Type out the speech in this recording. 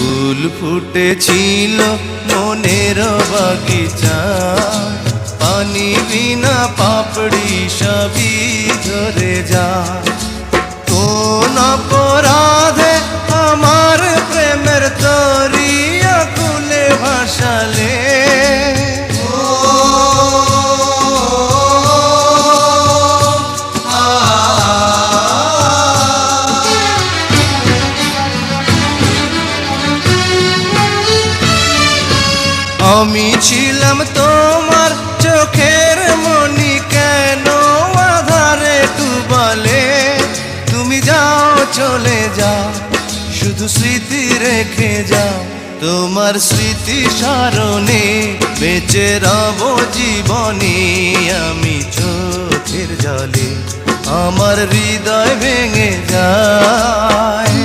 ফুল ফুটেছিল মনের বাগিচা, পানি বিনা পাপড়ি সবই ঝরে যায়। কোন অপরাধে আমার প্রেমের তরি আকুলে ভাসালে, আমি ছিলাম তোমার চোখের মনি, কেন আধারে ডুবালে? তুমি যাও চলে যাও, শুধু স্মৃতি রেখে যাও। তোমার স্মৃতি স্মরণে বেঁচে রব জীবনে আমি চোখের জলে, আমার হৃদয় ভেঙে যায়।